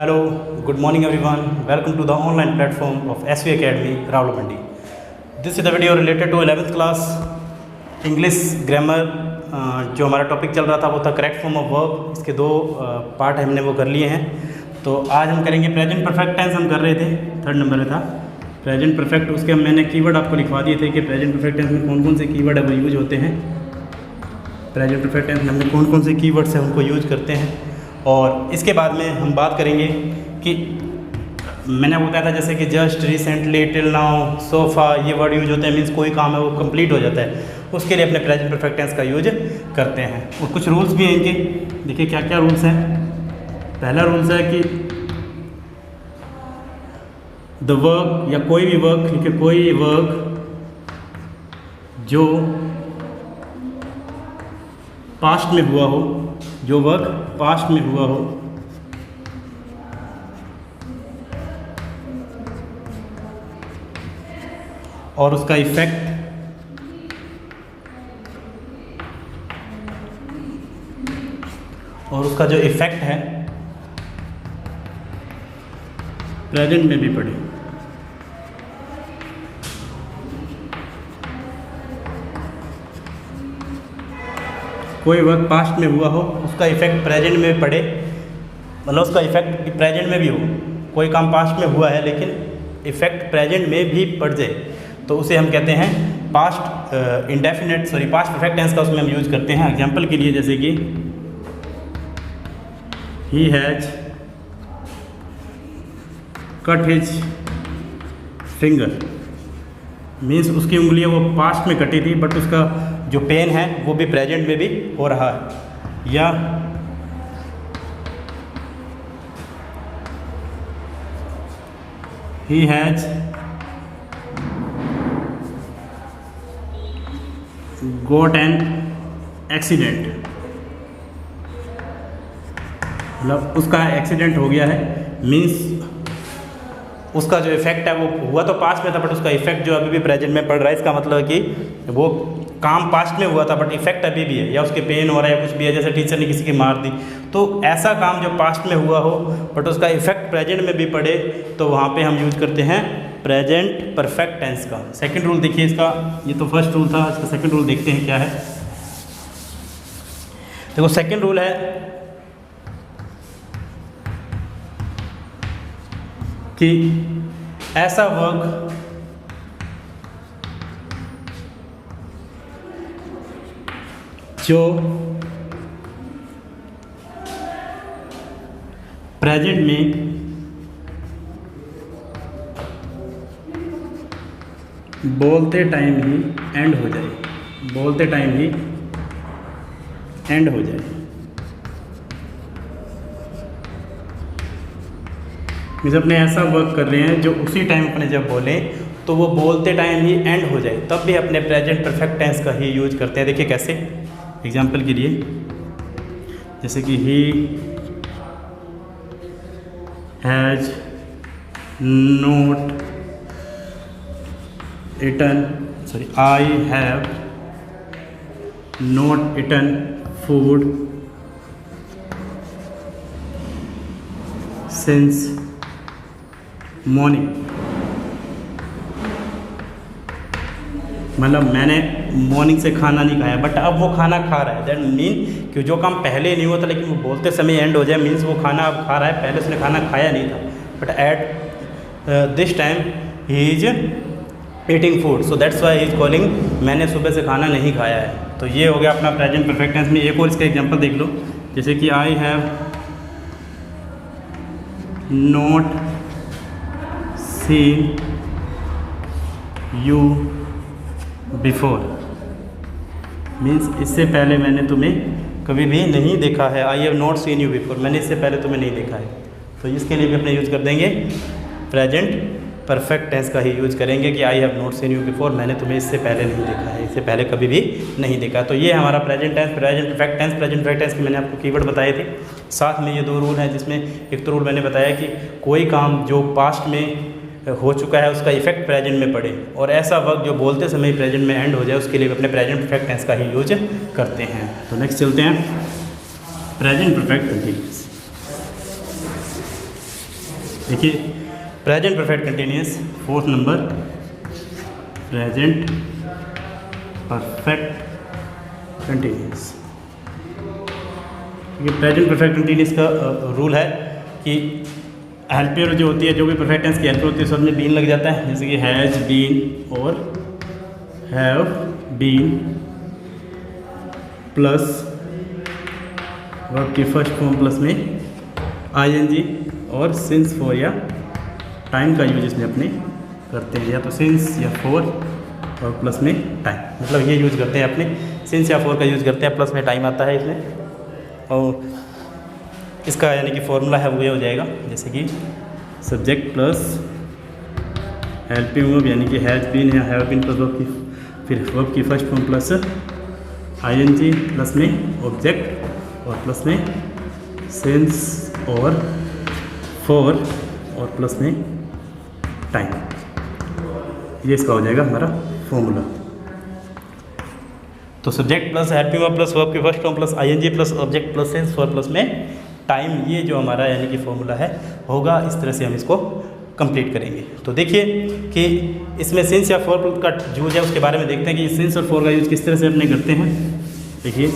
Hello, good morning everyone. Welcome to the online platform of SV Academy, Rawalpindi. This is the video related to 11th class English grammar. जो हमारा topic चल रहा था वो था correct form of verb. इसके दो part हमने वो कर लिए हैं। तो आज हम करेंगे प्रेजेंट परफेक्ट टेंस। हम कर रहे थे, थर्ड नंबर में था प्रेजेंट परफेक्ट। उसके मैंने कीवर्ड आपको लिखवा दिए थे कि प्रेजेंट परफेक्ट टेंस में कौन कौन से कीवर्ड है वो यूज होते हैं। प्रेजेंट परफेक्ट टेंस में हमने कौन कौन से कीवर्ड्स हैं उनको यूज करते हैं। और इसके बाद में हम बात करेंगे कि मैंने बताया था जैसे कि just, recently, till now, sofa, ये वर्ड यूज होते हैं। मीन्स कोई काम है वो कंप्लीट हो जाता है, उसके लिए अपने प्रेजेंट परफेक्ट टेंस का यूज करते हैं। और कुछ रूल्स भी हैं इनके। देखिए क्या क्या रूल्स हैं। पहला रूल्स है कि द वर्क या कोई भी वर्क, लिखे कोई वर्क जो पास्ट में हुआ हो, जो वर्क पास्ट में हुआ हो, और उसका इफेक्ट जो इफेक्ट है प्रेजेंट में भी पड़े। कोई वर्क पास्ट में हुआ हो, उसका इफेक्ट प्रेजेंट में पड़े, मतलब उसका इफेक्ट प्रेजेंट में भी हो। कोई काम पास्ट में हुआ है लेकिन इफेक्ट प्रेजेंट में भी पड़ जाए तो उसे हम कहते हैं पास्ट पास्ट परफेक्ट टेंस का उसमें हम यूज करते हैं। एग्जांपल के लिए जैसे कि he has cut his finger, means उसकी उंगलियां वो पास्ट में कटी थी बट उसका जो पेन है वो भी प्रेजेंट में भी हो रहा है। या he has got an accident, मतलब उसका एक्सीडेंट हो गया है। मीन्स उसका जो इफेक्ट है वो हुआ तो पास्ट में था बट उसका इफेक्ट जो अभी भी प्रेजेंट में पड़ रहा है। इसका मतलब है कि वो काम पास्ट में हुआ था बट इफेक्ट अभी भी है, या उसके पेन हो रहा है, कुछ भी है, जैसे टीचर ने किसी की मार दी। तो ऐसा काम जो पास्ट में हुआ हो बट उसका इफेक्ट प्रेजेंट में भी पड़े तो वहाँ पे हम यूज करते हैं प्रेजेंट परफेक्ट टेंस का। सेकंड रूल देखिए इसका, ये तो फर्स्ट रूल था, इसका सेकंड रूल देखते हैं क्या है। देखो सेकंड रूल है कि ऐसा वर्क जो प्रेजेंट में बोलते टाइम ही एंड हो जाए, बोलते टाइम ही एंड हो जाए। मीन्स अपने ऐसा वर्क कर रहे हैं जो उसी टाइम अपने जब बोलें तो वो बोलते टाइम ही एंड हो जाए, तब भी अपने प्रेजेंट परफेक्ट टेंस का ही यूज करते हैं। देखिए कैसे, एग्जांपल के लिए जैसे कि he has note eaten, I have note eaten food since morning. मतलब मैंने मॉर्निंग से खाना नहीं खाया बट अब वो खाना खा रहा है। दैट मीन कि जो काम पहले नहीं हुआ था लेकिन वो बोलते समय एंड हो जाए, मीन्स वो खाना अब खा रहा है, पहले उसने खाना खाया नहीं था but at this time he is eating food, so that's why he is calling मैंने सुबह से खाना नहीं खाया है। तो ये हो गया अपना प्रेजेंट परफेक्ट टेंस में। एक और इसका एग्जांपल देख लो, जैसे कि I have note seen you before, means इससे पहले मैंने तुम्हें कभी भी नहीं देखा है। I have not seen you before, मैंने इससे पहले तुम्हें नहीं देखा है। तो इसके लिए भी अपने यूज कर देंगे प्रेजेंट परफेक्ट टेंस का ही यूज करेंगे कि I have not seen you before, मैंने तुम्हें इससे पहले नहीं देखा है, इससे पहले कभी भी नहीं देखा। तो ये हमारा present tense, present perfect tense. Present perfect tense के मैंने आपको कीवर्ड बताए थे। साथ में ये दो रूल हैं, जिसमें एक तो रूल मैंने बताया कि कोई काम जो पास्ट में हो चुका है उसका इफेक्ट प्रेजेंट में पड़े, और ऐसा वर्क जो बोलते समय प्रेजेंट में एंड हो जाए उसके लिए अपने प्रेजेंट परफेक्ट टेंस का ही यूज करते हैं। तो नेक्स्ट चलते हैं प्रेजेंट परफेक्ट कंटिन्यूअस। देखिए present perfect continuous, fourth number present perfect continuous. ये प्रेजेंट परफेक्ट कंटिन्यूअस का रूल है कि हेल्पियर जो होती है, जो भी परफेक्ट टेंस की हेल्पियर होती है, उसमें में बीन लग जाता है, जैसे कि हैज़ बीन और हैव बीन प्लस वर्ब की फर्स्ट फॉर्म प्लस में आईएनजी और सिंस फॉर या टाइम का यूज इसमें अपने करते हैं, या तो सिंस या फॉर और प्लस में टाइम, मतलब ये यूज करते हैं अपने, सिंस या फॉर का यूज करते हैं, प्लस में टाइम आता है इसमें। और इसका यानी कि फॉर्मूला है वो ये हो जाएगा, जैसे कि सब्जेक्ट प्लस हेल्पिंग वर्ब यानी कि हैज़ बीन या हैव बीन प्लस वर्ब की फिर वर्ब की first form plus ING plus में ऑब्जेक्ट और प्लस में सिंस और फॉर और प्लस में टाइम, ये इसका हो जाएगा हमारा फॉर्मूला। तो subject plus helping verb plus verb की first form plus ING plus object plus sense for plus में टाइम, ये जो हमारा यानी कि फॉर्मूला है होगा। इस तरह से हम इसको कंप्लीट करेंगे। तो देखिए कि इसमें सिंस या फॉर का यूज है, उसके बारे में देखते हैं कि सिंस और फॉर का यूज किस तरह से अपने करते हैं। देखिए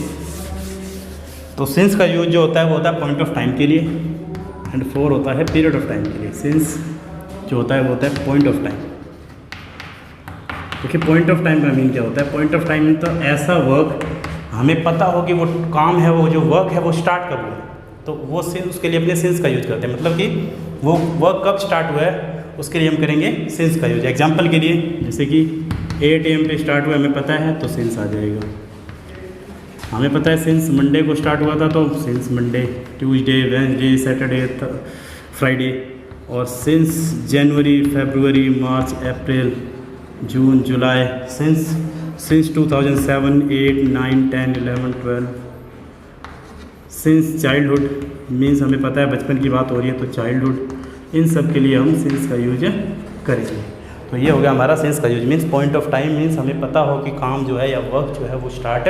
तो सिंस का यूज जो होता है वो होता है पॉइंट ऑफ टाइम के लिए, एंड फॉर होता है पीरियड ऑफ टाइम के लिए। सिंस जो होता है वो होता है पॉइंट ऑफ टाइम। देखिए पॉइंट ऑफ टाइम का मीन क्या होता है? पॉइंट ऑफ टाइम में तो ऐसा वर्क हमें पता हो कि वो काम है, वो जो वर्क है वो स्टार्ट कब हुआ है, तो वो सिंस, उसके लिए अपने सिंस का यूज करते हैं। मतलब कि वो वर्क कब स्टार्ट हुआ है उसके लिए हम करेंगे सिंस का यूज। एग्जांपल के लिए जैसे कि 8 AM पे स्टार्ट हुआ हमें पता है तो सिंस आ जाएगा। हमें पता है सिंस मंडे को स्टार्ट हुआ था तो since Monday, Tuesday, Wednesday, Saturday, Friday, और सिंस जनवरी, फरवरी, मार्च, अप्रैल, जून, जुलाई, सिंस 2007, 8, 9, 10, 11, 12, सिंस चाइल्डहुड मीन्स हमें पता है बचपन की बात हो रही है तो चाइल्डहुड, इन सब के लिए हम सिंस का यूज करेंगे। तो ये हो गया हमारा सिंस का use. Means point of time means हमें पता हो कि काम जो है या वर्क जो है वो स्टार्ट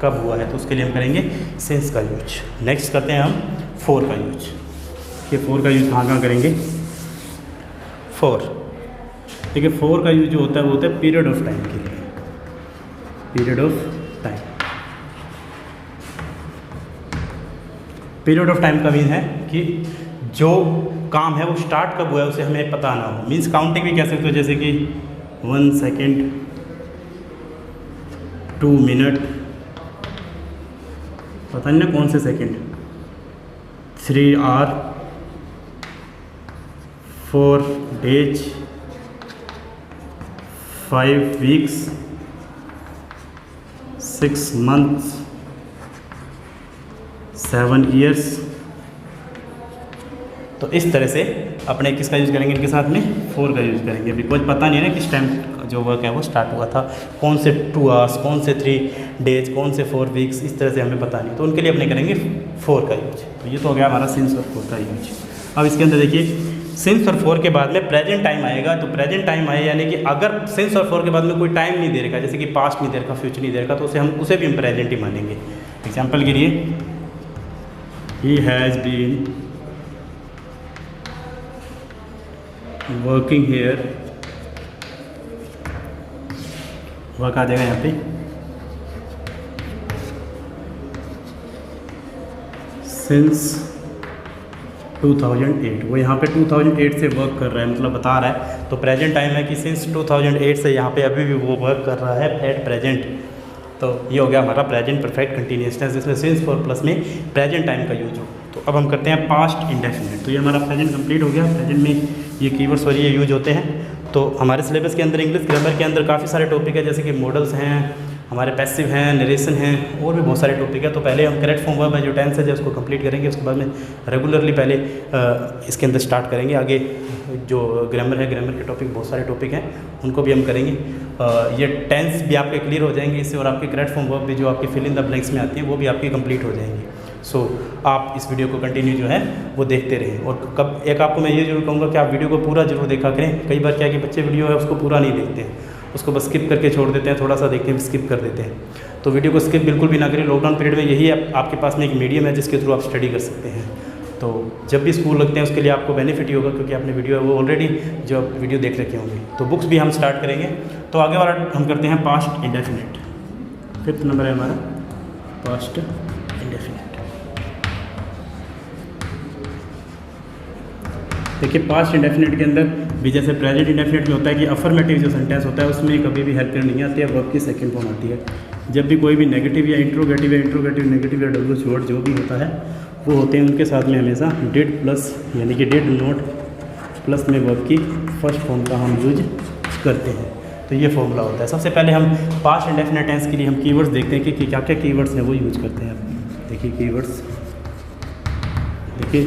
कब हुआ है, तो उसके लिए हम करेंगे सिंस का यूज। नेक्स्ट करते हैं हम फॉर का यूज। ये फॉर का यूज कहाँ करेंगे? फॉर, देखिए फॉर का यूज जो होता है वो होता है पीरियड ऑफ टाइम के लिए। Period of time, period of time का मीन है कि जो काम है वो स्टार्ट कब हुआ है उसे हमें पता ना हो। मीन्स काउंटिंग भी कह सकते हो, जैसे कि 1 सेकेंड, 2 मिनट, पता नहीं ना कौन से second, 3 hour, 4 days, 5 weeks, 6 months, 7 years. तो इस तरह से अपने किसका यूज़ करेंगे? इनके साथ में फॉर का यूज़ करेंगे। बिकॉज पता नहीं है ना किस टाइम जो वर्क है वो स्टार्ट हुआ था, कौन से 2 आवर्स, कौन से 3 डेज, कौन से 4 वीक्स, इस तरह से हमें पता नहीं, तो उनके लिए अपने करेंगे फॉर का यूज। तो ये तो हो गया हमारा सिंस और फॉर का यूज। अब इसके अंदर देखिए सिंस और फॉर के बाद में प्रेजेंट टाइम आएगा। तो प्रेजेंट टाइम आए यानी कि अगर सिंस और फॉर के बाद में कोई टाइम नहीं दे रखा, जैसे कि पास्ट नहीं दे रखा, फ्यूचर नहीं दे रखा, तो उसे भी हम प्रेजेंट ही मानेंगे। एग्जाम्पल के लिए he has been working here, work आ जाएगा यहाँ पे सिंस 2008, वो यहाँ पे 2008 से वर्क कर रहा है, मतलब बता रहा है। तो प्रेजेंट टाइम है कि सिंस 2008 से यहाँ पे अभी भी वो वर्क कर रहा है एट प्रेजेंट। तो ये हो गया हमारा प्रेजेंट परफेक्ट कंटिन्यूअस, जिसमें सिंस फॉर प्लस में प्रेजेंट टाइम का यूज हो। तो अब हम करते हैं पास्ट इंडेफिनिट। तो ये हमारा प्रेजेंट कंप्लीट हो गया। प्रेजेंट में ये कीवर्ड्स और ये यूज होते हैं। तो हमारे सिलेबस के अंदर इंग्लिश ग्रामर के अंदर काफ़ी सारे टॉपिक है, जैसे कि मॉडल्स हैं, हमारे पैसिव हैं, नरेशन हैं, और भी बहुत सारे टॉपिक है। तो पहले हम करेक्ट फॉर्म वर्ब है जो टेंस है उसको कंप्लीट करेंगे, उसके बाद में रेगुलरली पहले इसके अंदर स्टार्ट करेंगे। आगे जो ग्रामर है, ग्रामर के टॉपिक बहुत सारे टॉपिक हैं, उनको भी हम करेंगे। ये टेंस भी आपके क्लियर हो जाएंगे इससे, और आपके करेक्ट फॉर्म वर्ब भी जो आपके फिल इन द ब्लैंक्स में आती है वो भी आपकी कंप्लीट हो जाएंगी। सो आप इस वीडियो को कंटिन्यू जो है वो देखते रहें। और कब एक आपको मैं ये जरूर कहूँगा कि आप वीडियो को पूरा जरूर देखा करें। कई बार क्या है कि बच्चे वीडियो है उसको पूरा नहीं देखते हैं, उसको बस स्किप करके छोड़ देते हैं, थोड़ा सा देखते हैं स्किप कर देते हैं। तो वीडियो को स्किप बिल्कुल भी ना करें। लॉकडाउन पीरियड में यही आपके पास में एक मीडियम है जिसके थ्रू आप स्टडी कर सकते हैं। तो जब भी स्कूल लगते हैं उसके लिए आपको बेनिफिट ही होगा, क्योंकि आपने वीडियो वो ऑलरेडी जो वीडियो देख रखे होंगे। तो बुक्स भी हम स्टार्ट करेंगे। तो आगे वाला हम करते हैं पास्ट इंडेफिनिट। 5th नंबर है हमारा पास्ट इंडेफिनिट। देखिए पास्ट इंडेफिनिट के अंदर भी जैसे प्रेजेंट इंडेफिनिट में होता है कि अफर्मेटिव जो सेंटेंस होता है उसमें कभी भी हेल्प नहीं आती है, वर्ब की सेकंड फॉर्म आती है। जब भी कोई भी नेगेटिव या इंट्रोगेटिव नेगेटिव या डब्ल्यू वर्ड जो भी होता है वो होते हैं, उनके साथ में हमेशा डिड प्लस यानी कि डिड नॉट प्लस में वर्ब की फर्स्ट फॉर्म का हम यूज करते हैं। तो ये फॉर्मूला होता है। सबसे पहले हम पास्ट इंडेफिनिट टेंस के लिए हम कीवर्ड्स देखते हैं कि क्या क्या कीवर्ड्स हैं वो यूज करते हैं। देखिए कीवर्ड्स, देखिए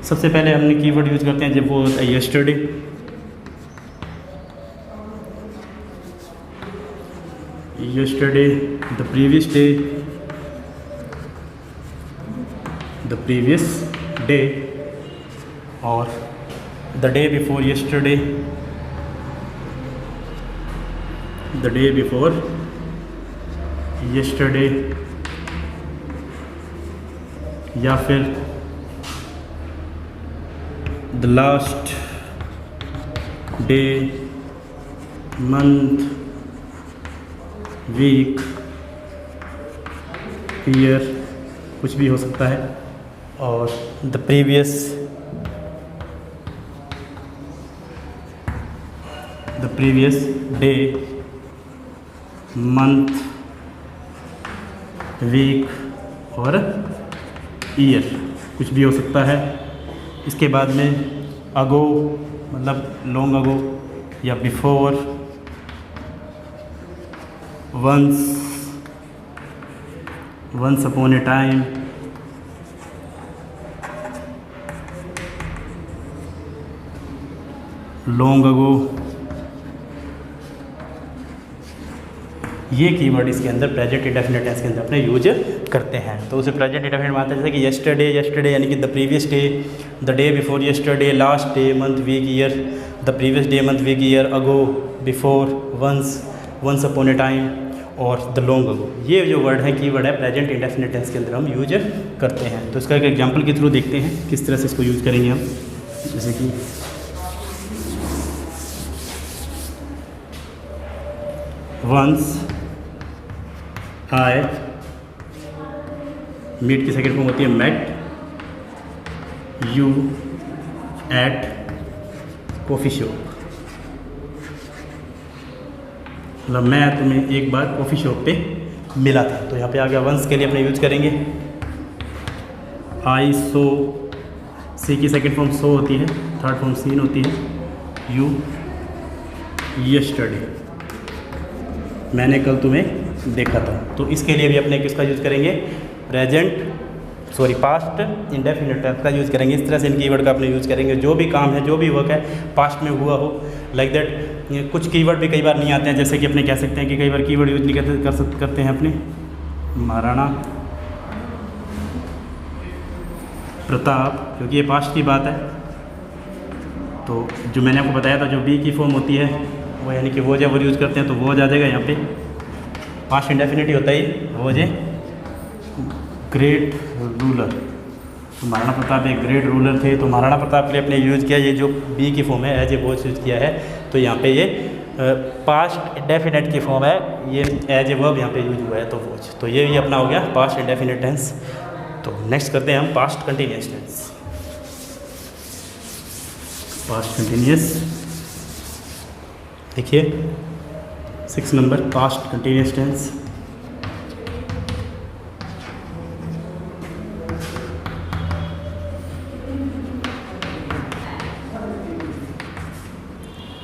सबसे पहले हमने कीवर्ड यूज करते हैं जब वो होता है yesterday. Yesterday, the previous day, the previous day, और the day before yesterday, the day before yesterday, या फिर the last day, month, week, year, कुछ भी हो सकता है। और the previous, the previous day, month, week और ईयर, कुछ भी हो सकता है। इसके बाद में अगो मतलब लॉन्ग अगो, या before, once upon a time, long ago, ये कीवर्ड इसके अंदर प्रेजेंट इंडेफिनिट टेंस के अंदर अपने यूज करते हैं। तो उसे प्रेजेंट इंडेफिनिट में आता है जैसे कि यस्टरडे यानी कि the previous day, the day before yesterday, last day, month, week, year, the previous day, month, week, year, ago, before, once upon a time और द लॉन्ग अगो। ये जो वर्ड है कीवर्ड है प्रेजेंट इंडेफिनिट टेंस के अंदर हम use करते हैं। तो इसका एक एग्जाम्पल के थ्रू देखते हैं किस तरह से इसको यूज करेंगे हम। जैसे कि वंस आई, मीट की सेकंड फॉर्म होती है met, you at coffee shop, मतलब मैं तुम्हें एक बार कॉफ़ी शॉप पे मिला था। तो यहाँ पे आ गया वंस के लिए अपने यूज करेंगे आई सो, सी की सेकंड फॉर्म सो होती है, थर्ड फॉर्म सीन होती है, यू यस्टरडे, मैंने कल तुम्हें देखा था। तो इसके लिए भी अपने किसका यूज़ करेंगे, पास्ट इंडेफिनिट टेंस का यूज़ करेंगे। इस तरह से इन कीवर्ड का अपने यूज़ करेंगे। जो भी काम है, जो भी वर्क है पास्ट में हुआ हो, लाइक दैट। कुछ कीवर्ड भी कई बार नहीं आते हैं, जैसे कि अपने कह सकते हैं कि कई बार कीवर्ड यूज नहीं करते हैं अपने महाराणा प्रताप, क्योंकि ये पास्ट की बात है। तो जो मैंने आपको बताया था जो बी की फॉर्म होती है वो यानी कि वो जब वो यूज़ करते हैं तो वो आ जाएगा यहाँ पे। पास्ट इंडेफिनिट होता है वो जे ग्रेट रूलर, तो महाराणा प्रताप एक ग्रेट रूलर थे। तो महाराणा प्रताप के लिए अपने यूज़ किया ये जो बी की फॉर्म है एज ए वॉच यूज़ किया है। तो यहाँ पे ये पास्ट इंडेफिनिट की फॉर्म है, ये एज ए वर्ब यहाँ पे यूज हुआ है तो वॉच। तो ये भी अपना हो गया पास्ट इंडेफिनिट टेंस। तो नेक्स्ट करते हैं हम past continuous tense. Past continuous देखिए 6 number past continuous tense.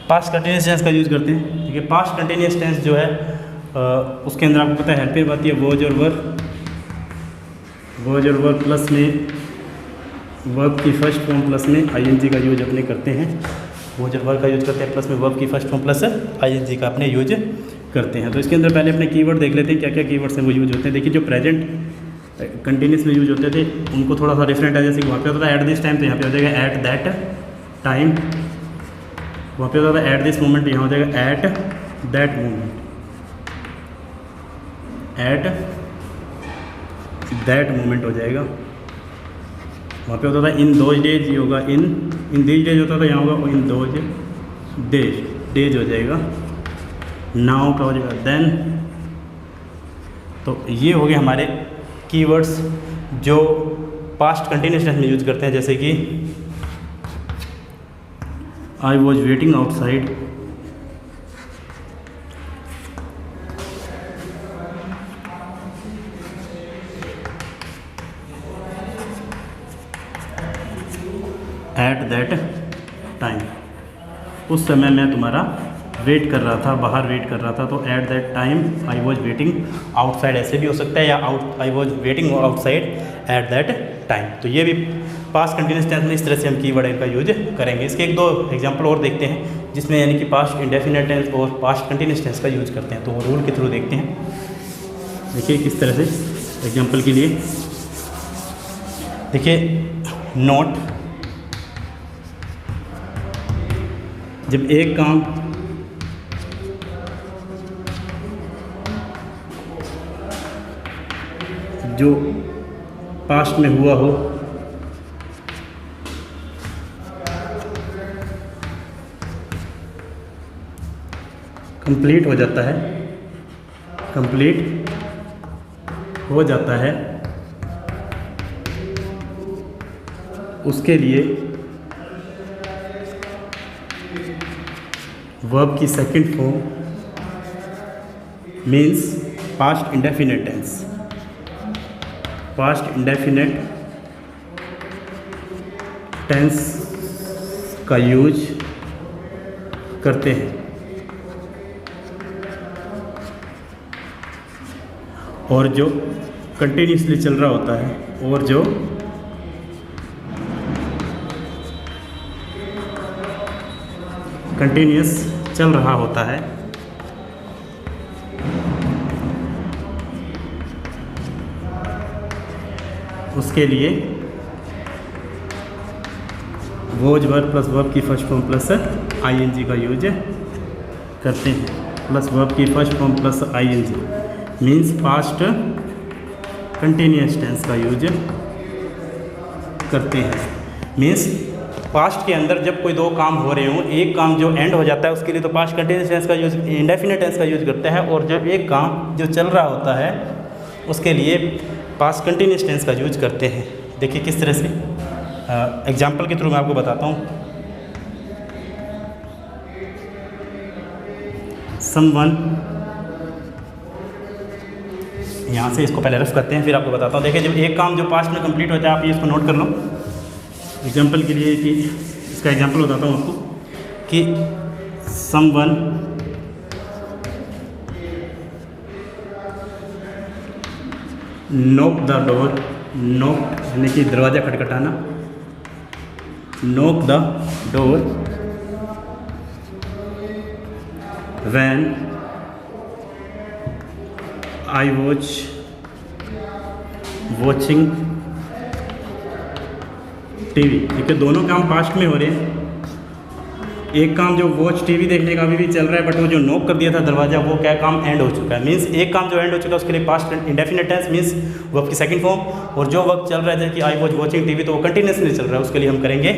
Past continuous tense का यूज़ करते हैं। देखिए पास्ट कंटिन्यूअस टेंस जो है उसके अंदर आपको पता है हेल्पिंग आती है वॉज और वर्ब प्लस में वर्ब की फर्स्ट फॉर्म प्लस में आईएनजी का यूज अपने करते हैं। वॉज और वर्ब का यूज करते हैं प्लस में वर्ब की फर्स्ट फॉर्म प्लस आईएनजी का अपने यूज करते हैं। तो इसके अंदर पहले अपने कीवर्ड देख लेते हैं क्या क्या कीवर्ड्स हैं वो यूज होते हैं। देखिए जो प्रेजेंट कंटिन्यूस में यूज होते थे उनको थोड़ा सा डिफरेंट है। जैसे कि वहाँ पे होता था एट दिस टाइम, तो यहाँ पे हो जाएगा एट दैट टाइम। वहाँ पे होता था एट दिस मोमेंट, यहाँ हो जाएगा at that moment, at that moment हो जाएगा। वहाँ पे होता था इन दोज डेज, ये होगा इन दीज डेज होता था, यहाँ होगा इन दोज डेज हो जाएगा, नाउ का हो जाएगा देन। तो ये हो गए हमारे कीवर्ड्स जो पास्ट कंटिन्यूअस टेंस में यूज करते हैं, जैसे कि I was waiting outside, at that time, उस समय मैं तुम्हारा वेट कर रहा था, बाहर वेट कर रहा था। तो at that time I was waiting outside ऐसे भी हो सकता है, या I was waiting outside at that time. तो ये भी पास्ट कंटिन्यूअस टेंस में इस तरह से हम कीवर्ड का यूज करेंगे। इसके एक दो एग्जांपल और देखते हैं जिसमें यानी कि पास्ट इंडेफिनिट टेंस और पास्ट कंटिन्यूअस टेंस का यूज करते हैं। तो वो रूल के थ्रू देखते हैं। देखिए किस तरह से, एग्जांपल के लिए देखिए नोट, जब एक काम जो पास्ट में हुआ हो कंप्लीट हो जाता है, कंप्लीट हो जाता है, उसके लिए वर्ब की second form means past indefinite tense, past indefinite tense का यूज करते हैं। और जो कंटिन्यूसली चल रहा होता है, और जो कंटिन्यूस चल रहा होता है, उसके लिए वॉज वर्ब प्लस वर्ब की फर्स्ट फॉर्म प्लस आईएनजी का यूज करते हैं। प्लस वर्ब की first form plus ING means past continuous tense का यूज करते हैं। मीन्स पास्ट के अंदर जब कोई दो काम हो रहे हों, एक काम जो एंड हो जाता है उसके लिए तो पास्ट कंटिन्यूअस टेंस का यूज, इंडेफिनिट टेंस का यूज करते हैं। और जब एक काम जो चल रहा होता है उसके लिए पास्ट कंटिन्यूअस टेंस का यूज करते हैं। देखिए किस तरह से, एग्जाम्पल के थ्रू मैं आपको बताता हूँ। समवन, यहाँ से इसको पहले रफ करते हैं फिर आपको बताता हूँ। देखिए जब एक काम जो पास्ट में कंप्लीट होता है, आप ये इसको नोट कर लो एग्जाम्पल के लिए, कि इसका एग्जाम्पल बताता हूँ आपको कि someone knock the door, knock यानी कि दरवाज़ा खटखटाना, knock the door when I watch watching TV. ठीक है, दोनों काम पास्ट में हो रहे हैं। एक काम जो वॉच टीवी देखने का अभी भी चल रहा है, बट वो जो नॉक कर दिया था दरवाज़ा, वो क्या काम एंड हो चुका है। मीन्स एक काम जो एंड हो चुका है उसके लिए past indefinite tense means verb की सेकंड फॉर्म। और जो वक्त चल रहा है जैसे कि आई वॉच वॉचिंग टीवी, तो वो कंटिन्यूसली चल रहा है, उसके लिए हम करेंगे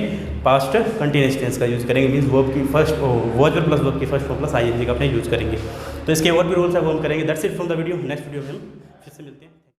पास्ट कंटिन्यूअस टेंस का यूज़ करेंगे। मीन्स वर्ब की फर्स्ट वॉच प्लस वर्ब की फर्स्ट फॉर्म प्लस आईएनजी का अपने यूज़ करेंगे। तो इसके और भी रूल्स है वो हम करेंगे। That's it from the video. Next video में हम फिर से मिलते हैं।